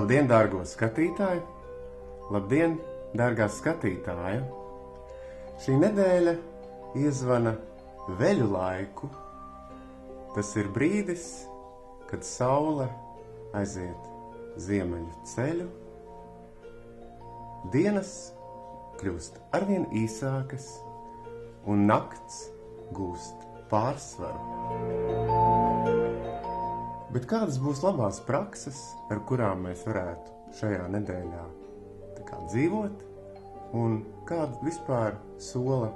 Labdien, dārgo skatītāji! Labdien, dārgā skatītāja! Šī nedēļa iezvana veļu laiku. Tas ir brīdis, kad saule aiziet ziemeļu ceļu. Dienas kļūst arvien īsākas un nakts gūst pārsvaru. Bet kādas būs labās prakses, ar kurām mēs varētu šajā nedēļā dzīvot, un kādu vispār sola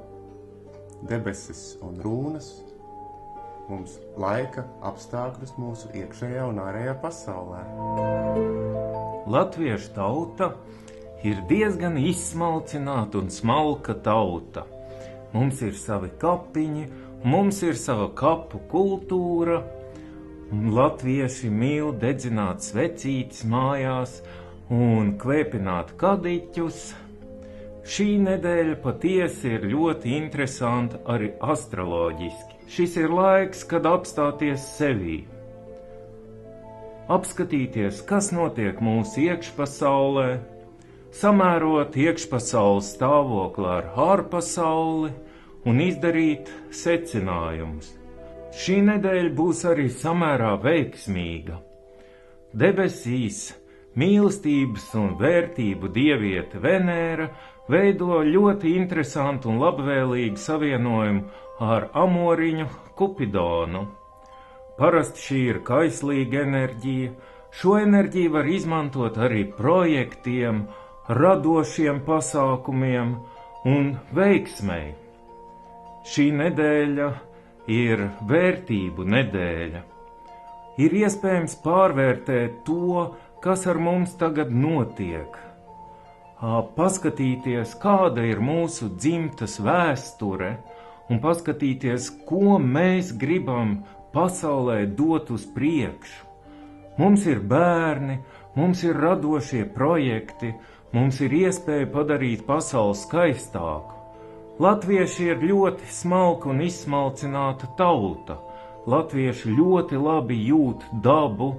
debesis un rūnas mums laika apstākļus mūsu iekšējā un ārējā pasaulē? Latviešu tauta ir diezgan izsmalcināta un smalka tauta. Mums ir savi kapiņi, mums ir sava kapu kultūra. Latvieši mīl dedzināt svecītes mājās un kvēpināt kadiķus. Šī nedēļa patiesi ir ļoti interesanta arī astroloģiski. Šis ir laiks, kad apstāties sevī. Apskatīties, kas notiek mūsu iekšpasaulē, samērot iekšpasaules stāvokli ar ārpasauli un izdarīt secinājumus. Šī nedēļa būs arī samērā veiksmīga. Debesīs mīlestības un vērtību dieviete Venēra veido ļoti interesantu un labvēlīgu savienojumu ar amoriņu Kupidonu. Parasti šī ir kaislīga enerģija. Šo enerģiju var izmantot arī projektiem, radošiem pasākumiem un veiksmei. Šī nedēļa ir vērtību nedēļa. Ir iespējams pārvērtēt to, kas ar mums tagad notiek. Paskatīties, kāda ir mūsu dzimtas vēsture, un paskatīties, ko mēs gribam pasaulē dot uz priekšu. Mums ir bērni, mums ir radošie projekti, mums ir iespēja padarīt pasauli skaistāku. Latvieši ir ļoti smalka un izsmalcināta tauta. Latvieši ļoti labi jūt dabu.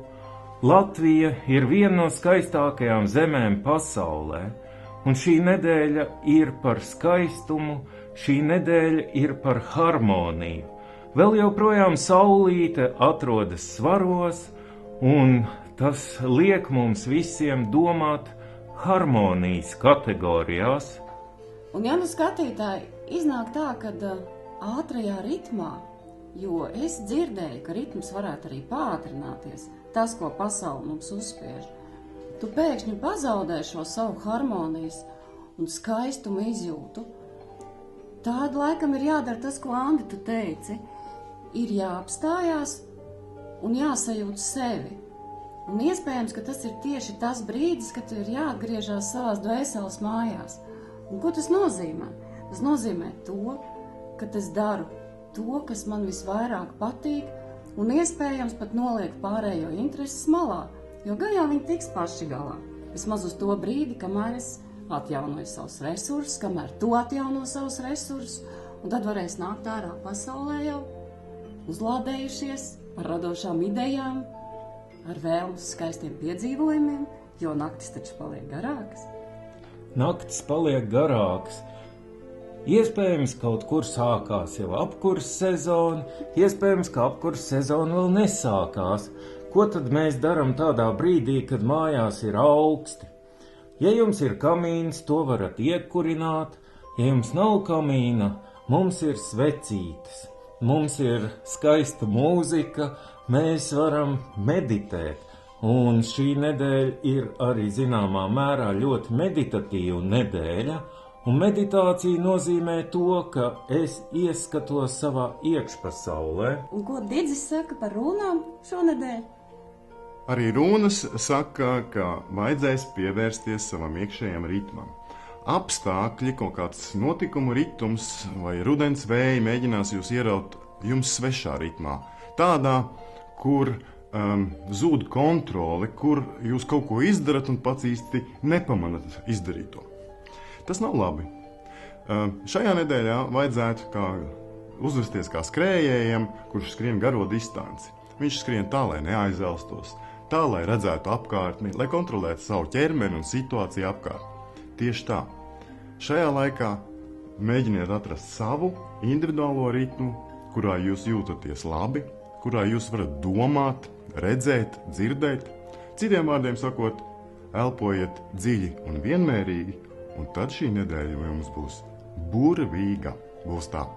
Latvija ir viena no skaistākajām zemēm pasaulē, un šī nedēļa ir par skaistumu, šī nedēļa ir par harmoniju. Vēl joprojām saulīte atrodas svaros, un tas liek mums visiem domāt harmonijas kategorijās. Un ja nu skatītāji iznāk tā, ka ātrajā ritmā, jo es dzirdēju, ka ritms varētu arī pātrināties, tas, ko pasaule mums uzspiež, tu pēkšņi pazaudē šo savu harmonijas un skaistumu izjūtu. Tādu laikam ir jādara tas, ko Andi tu teici, ir jāapstājās un jāsajūt sevi. Un iespējams, ka tas ir tieši tas brīdis, kad tu ir jāatgriežās savās dvēseles mājās. Un ko tas nozīmē? Tas nozīmē to, ka es daru to, kas man visvairāk patīk, un iespējams pat noliek pārējo intereses malā, jo gan jau viņi tiks paši galā. Vismaz uz to brīdi, kamēr es atjaunoju savus resursus, kamēr tu atjauno savus resursus, un tad varēs nākt ārā pasaulē jau uzlādējušies ar radošām idejām, ar vēlmes skaistiem piedzīvojumiem, jo naktis taču paliek garākas. Naktis paliek garāks. Iespējams, kaut kur sākās jau apkurss sezona, iespējams, ka apkurss sezona vēl nesākās. Ko tad mēs daram tādā brīdī, kad mājās ir augsti? Ja jums ir kamīns, to varat iekurināt. Ja jums nav kamīna, mums ir svecītes. Mums ir skaista mūzika, mēs varam meditēt. Un šī nedēļa ir arī zināmā mērā ļoti meditatīva nedēļa, un meditācija nozīmē to, ka es ieskatos savā iekšpasaulē. Un ko Didzis saka par rūnām šonedēļ? Arī rūnas saka, ka vajadzēs pievērsties savam iekšējam ritmam. Apstākļi, kaut kāds notikumu ritms vai rudens vēji mēģinās jūs ieraut jums svešā ritmā. Tādā, kur zūd kontrole, kur jūs kaut ko izdarat un pats īsti nepamanat izdarīto. Tas nav labi. Šajā nedēļā vajadzētu uzvesties kā skrējējam, kurš skrien garo distanci. Viņš skrien tā, lai neaizelstos, tā, lai redzētu apkārtni, lai kontrolētu savu ķermeni un situāciju apkārt. Tieši tā. Šajā laikā mēģiniet atrast savu individuālo ritmu, kurā jūs jūtaties labi, kurā jūs varat domāt, redzēt, dzirdēt. Citiem vārdiem sakot, elpojiet dziļi un vienmērīgi, un tad šī nedēļa jums būs burvīga. Būs tā.